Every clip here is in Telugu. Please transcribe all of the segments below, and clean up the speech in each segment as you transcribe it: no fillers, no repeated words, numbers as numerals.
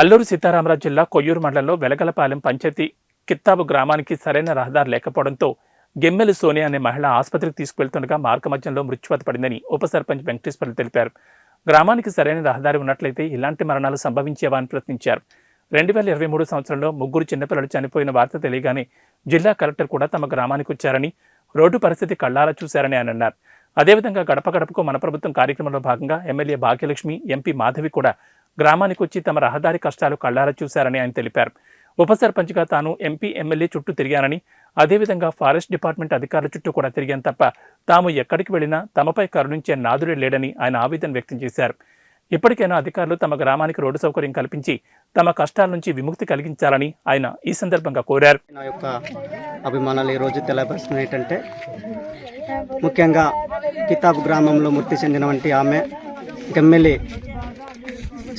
అల్లూరు సీతారామరాజు జిల్లా కొయ్యూరు మండలంలో వెలగలపాలెం పంచాయతీ కిత్తాబు గ్రామానికి సరైన రహదారి లేకపోవడంతో గెమ్మెలి సోనియా అనే మహిళ ఆసుపత్రికి తీసుకువెళ్తుండగా మార్గమధ్యంలో మృత్యువాత పడిందని ఉప సర్పంచ్ వెంకటేశ్వర్లు తెలిపారు. గ్రామానికి సరైన రహదారి ఉన్నట్లయితే ఇలాంటి మరణాలు సంభవించేవా అని ప్రశ్నించారు. 2023 సంవత్సరంలో 3 చిన్నపిల్లలు చనిపోయిన వార్త తెలియగానే జిల్లా కలెక్టర్ కూడా తమ గ్రామానికి వచ్చారని, రోడ్డు పరిస్థితి కళ్లారా చూశారని ఆయన అన్నారు. అదేవిధంగా గడప గడపకు మన ప్రభుత్వం కార్యక్రమంలో భాగంగా ఎమ్మెల్యే భాగ్యలక్ష్మి, ఎంపీ మాధవి కూడా గ్రామానికి వచ్చి తమ రహదారి కష్టాలు కళ్లారా చూశారని ఆయన తెలిపారు. ఉప సర్పంచ్గా తాను ఎంపీ, ఎమ్మెల్యే చుట్టూ తిరిగానని, అదేవిధంగా ఫారెస్ట్ డిపార్ట్మెంట్ అధికారుల చుట్టూ కూడా తిరిగాను తప్ప తాము ఎక్కడికి వెళ్లినా తమపై కరుణించే నాదుడే లేడని ఆయన ఆవేదన వ్యక్తం చేశారు. ఇప్పటికైనా అధికారులు తమ గ్రామానికి రోడ్డు సౌకర్యం కల్పించి తమ కష్టాల నుంచి విముక్తి కలిగించాలని ఆయన ఈ సందర్భంగా కోరారు. నా యొక్క అభిమానాలు ఈరోజు తెలియపరుస్తున్న ఏంటంటే, ముఖ్యంగా కితాబ్ గ్రామంలో మృతి చెందినటువంటి ఆమె గెమ్మెలి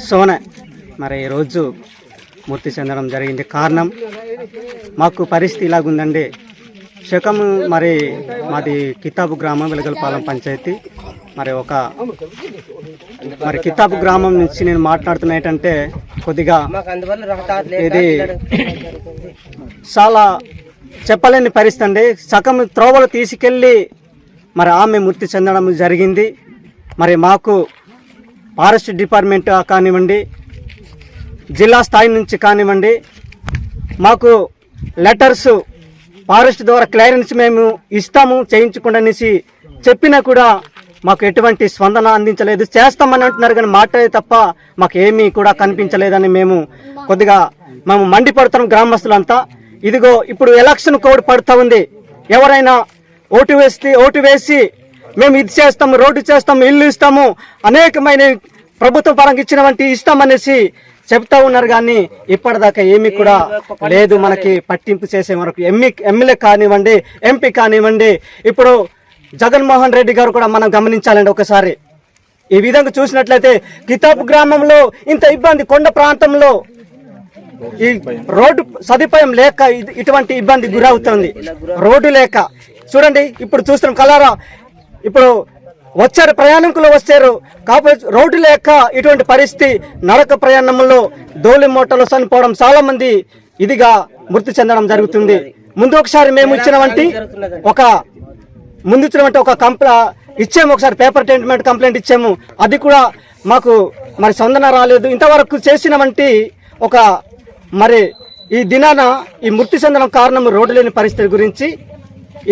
సోన మరి ఈరోజు మృతి చెందడం జరిగింది. కారణం మాకు పరిస్థితి ఇలాగుందండి. శకం మరి మాది కితాబు గ్రామం వెలగలపాలెం పంచాయతీ. మరి కితాబు గ్రామం నుంచి నేను మాట్లాడుతున్నా ఏంటంటే, కొద్దిగా ఇది చాలా చెప్పలేని పరిస్థితి అండి. సగం త్రోవలు తీసుకెళ్ళి మరి ఆమె మృతి చెందడం జరిగింది. మరి మాకు ఫారెస్ట్ డిపార్ట్మెంట్ కానివ్వండి, జిల్లా స్థాయి నుంచి కానివ్వండి, మాకు లెటర్స్ ఫారెస్ట్ ద్వారా క్లియరెన్స్ మేము ఇస్తాము చేయించకుండా అనేసి చెప్పినా కూడా మాకు ఎటువంటి స్పందన అందించలేదు. చేస్తామని అంటున్నారు కానీ మాట్లాడే తప్ప మాకు ఏమీ కూడా కనిపించలేదని మేము మండిపడుతున్నాం గ్రామస్తులంతా. ఇదిగో ఇప్పుడు ఎలక్షన్ కోడ్ పడుతూ ఉంది. ఎవరైనా ఓటు వేసి మేము ఇది చేస్తాము, రోడ్డు చేస్తాము, ఇల్లు ఇస్తాము, అనేకమైన ప్రభుత్వ పరంగా ఇచ్చినవంటి ఇస్తామనేసి చెప్తా ఉన్నారు. కానీ ఇప్పటిదాకా ఏమీ కూడా లేదు. మనకి పట్టింపు చేసే వరకు ఎమ్మెల్యే కానివ్వండి, ఎంపీ కానివ్వండి, ఇప్పుడు జగన్మోహన్ రెడ్డి గారు కూడా మనం గమనించాలండి. ఒకసారి ఈ విధంగా చూసినట్లయితే కితాబ్ గ్రామంలో ఇంత ఇబ్బంది, కొండ ప్రాంతంలో ఈ రోడ్డు సదుపాయం లేక ఇటువంటి ఇబ్బంది గురవుతుంది. రోడ్డు లేక చూడండి, ఇప్పుడు చూస్తున్నాం కలారా. ఇప్పుడు వచ్చారు, ప్రయాణికులు వచ్చారు, కాకపోతే రోడ్డు లేక ఇటువంటి పరిస్థితి. నడక ప్రయాణంలో దోలి మూటలు చనిపోవడం, చాలా మంది ఇదిగా మృతి చెందడం జరుగుతుంది. ముందు ఒకసారి మేము ఇచ్చినవంటి ఒక ఇచ్చాము, ఒకసారి పేపర్ ట్రీట్మెంట్ కంప్లైంట్ ఇచ్చాము. అది కూడా మాకు మరి స్పందన రాలేదు. ఇంతవరకు చేసినవంటి మరి ఈ దినాన ఈ మృతి చెందడం కారణం రోడ్డు లేని పరిస్థితి గురించి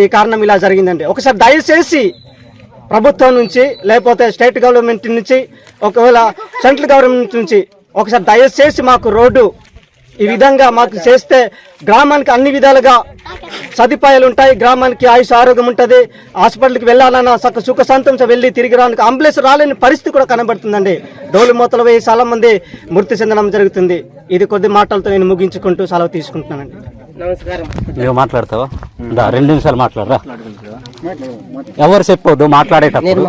ఈ కారణం ఇలా జరిగిందండి. ఒకసారి దయచేసి ప్రభుత్వం నుంచి, లేకపోతే స్టేట్ గవర్నమెంట్ నుంచి, ఒకవేళ సెంట్రల్ గవర్నమెంట్ నుంచి ఒకసారి దయచేసి మాకు రోడ్డు ఈ విధంగా మాకు చేస్తే గ్రామానికి అన్ని విధాలుగా సదుపాయాలు ఉంటాయి. గ్రామానికి ఆయుష్ ఆరోగ్యం ఉంటుంది. హాస్పిటల్కి వెళ్ళాలన్నా సుఖ సంతోషం వెళ్ళి తిరిగి రానికి అంబులెన్స్ రాలేని పరిస్థితి కూడా కనబడుతుందండి. డోలు మూతలు వేయి చాలా మంది మృతి చెందడం జరుగుతుంది. ఇది కొద్ది మాటలతో నేను ముగించుకుంటూ సెలవు తీసుకుంటున్నానండి. నమస్కారం. నువ్వు మాట్లాడతావా? 2 నిమిషాలు మాట్లాడరా. ఎవరు చెప్పొద్దు మాట్లాడేటప్పుడు.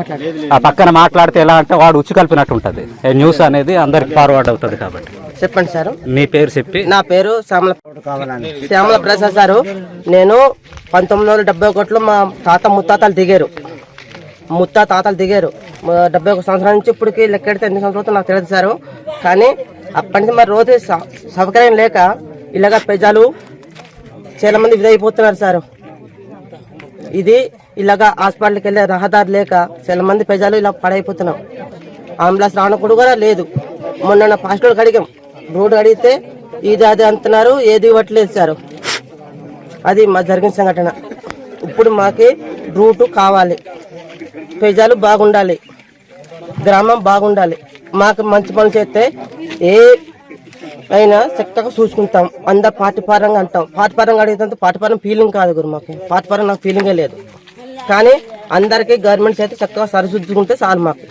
ఆ పక్కన మాట్లాడితే ఎలా అంటే వాడు ఉచ్చు కలిపినట్టు ఉంటుంది. న్యూస్ అనేది అందరికి ఫార్వర్డ్ అవుతుంది. కాబట్టి చెప్పండి సార్. మీ పేరు చెప్పి. నా పేరు శ్యామల ప్రసాద్ సారు. నేను 1971లో మా ముత్తాతలు దిగారు. 71 సంవత్సరాల నుంచి ఇప్పటికి లెక్కెడితే 8 సంవత్సరాలు నాకు తెలియదు సారు. కానీ అప్పటి నుంచి మరి రోజు సౌకర్యం లేక ఇలాగ ప్రజలు చాలా మంది ఇదైపోతున్నారు సార్. ఇది ఇలాగా హాస్పిటల్కి వెళ్ళే రహదారి లేక చాలా మంది ప్రజలు ఇలా పడైపోతున్నాం. అంబులెన్స్ రావడం కూడా లేదు. మొన్న ఫాస్ట్ రోడ్ అడిగాం, రోడ్డు అడిగితే ఇది అది అంటున్నారు, ఏది ఇవ్వట్లేదు సార్. అది మా జరిగిన సంఘటన. ఇప్పుడు మాకి రూటు కావాలి, ప్రజలు బాగుండాలి, గ్రామం బాగుండాలి. మాకు మంచి పనులు చేస్తే ఏ అయినా చక్కగా చూసుకుంటాం. అందరు పార్టీ పరంగా అంటాం. పార్టీ పరంగా అడిగితే పార్టీ పరం ఫీలింగ్ కాదు గురు. మాకు పార్టీ పరంగా నాకు ఫీలింగే లేదు. కానీ అందరికీ గవర్నమెంట్ అయితే చక్కగా సరిచూసుకుంటే చాలు మాకు.